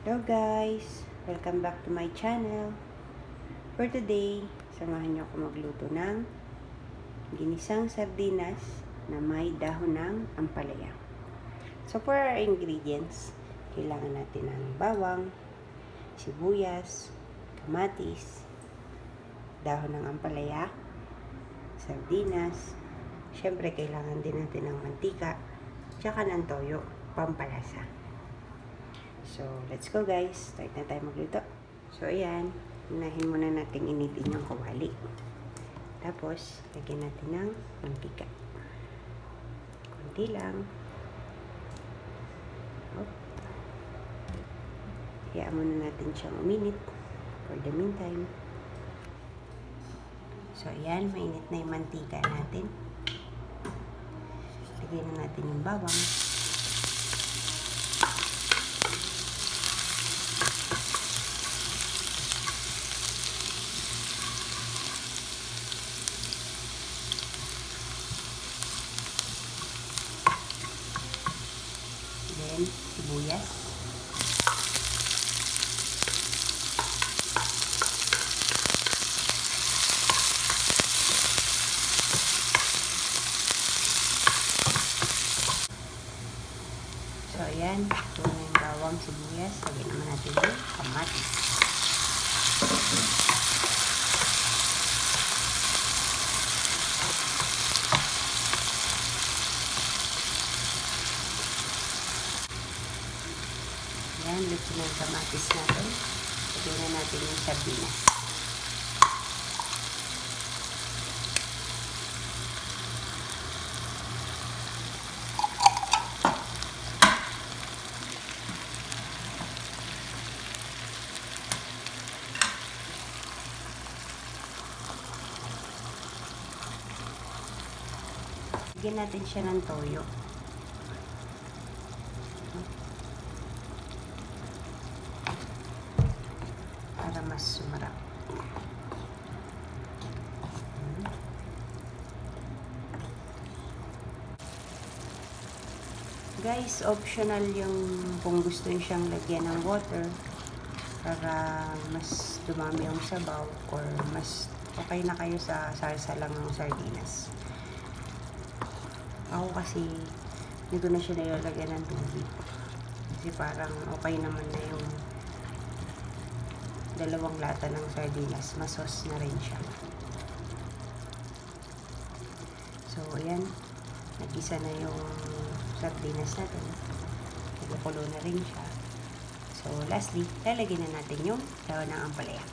Hello guys! Welcome back to my channel. For today, samahan niyo ako magluto ng ginisang sardinas na may dahon ng ampalaya. So for our ingredients, kailangan natin ng bawang, sibuyas, kamatis, dahon ng ampalaya, sardinas, syempre kailangan din natin ng mantika, tsaka ng toyo, pampalasa. So, let's go guys. Start na tayo magluto. So, ayan. Unahin muna natin initin yung kawali. Tapos, lagyan natin ng mantika. Kunti lang. Oh. Hayaan muna natin siyang uminit for the meantime. So, ayan. Mainit na yung mantika natin. Lagyan na natin yung bawang. Then, sibuyas. So, ayan. Ito na yung bawang, sibuyas. Lagyan naman natin yung kamatis. Ayan, luto na yung kamatis natin. Lagyan na natin yung sardinas. Lagyan natin siya ng toyo. Para mas sumarap. Guys, optional yung kung gusto nyo siyang lagyan ng water para mas dumami yung sabaw or mas okay na kayo sa salsa lang ng sardinas. Ako kasi hindi ko na siya nilalagyan ng tubig kasi parang okay naman na yung dalawang lata ng sardinas, masos na rin siya. So ayan, nag-isa na yung sardinas natin, nagkukulo na rin siya. So lastly, lalagyan na natin yung dahon ng ampalaya.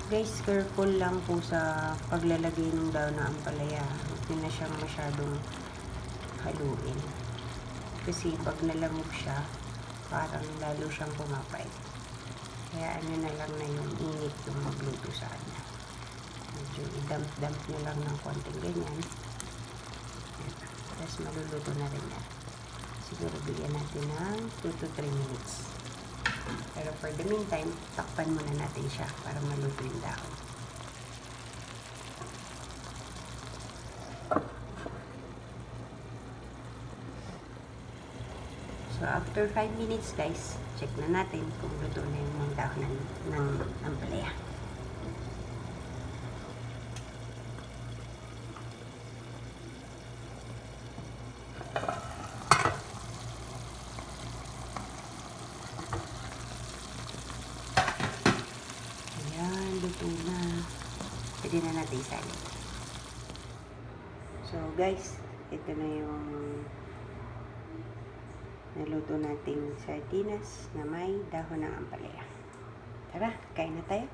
Guys, careful lang po sa paglalagay ng dahon ng ampalaya. Huwag na siyang masyadong haluin. Kasi pag nalamog siya, parang lalo siyang pumapay. Kaya ano na lang na yung init yung magluto sa kanya. Medyo i-dump nyo lang ng konting ganyan. Tapos maluluto na rin yan. Siguro bigyan natin ng 2 to 3 minutes. Pero for the meantime, takpan muna natin siya para maluto yung dahon. So, after 5 minutes guys, check na natin kung luto na yung dahon ng ampalaya. Luto na. Pwede na natin isalin. So guys, ito na yung naluto nating sardinas na may dahon ng ampalaya. Tara, kain na tayo.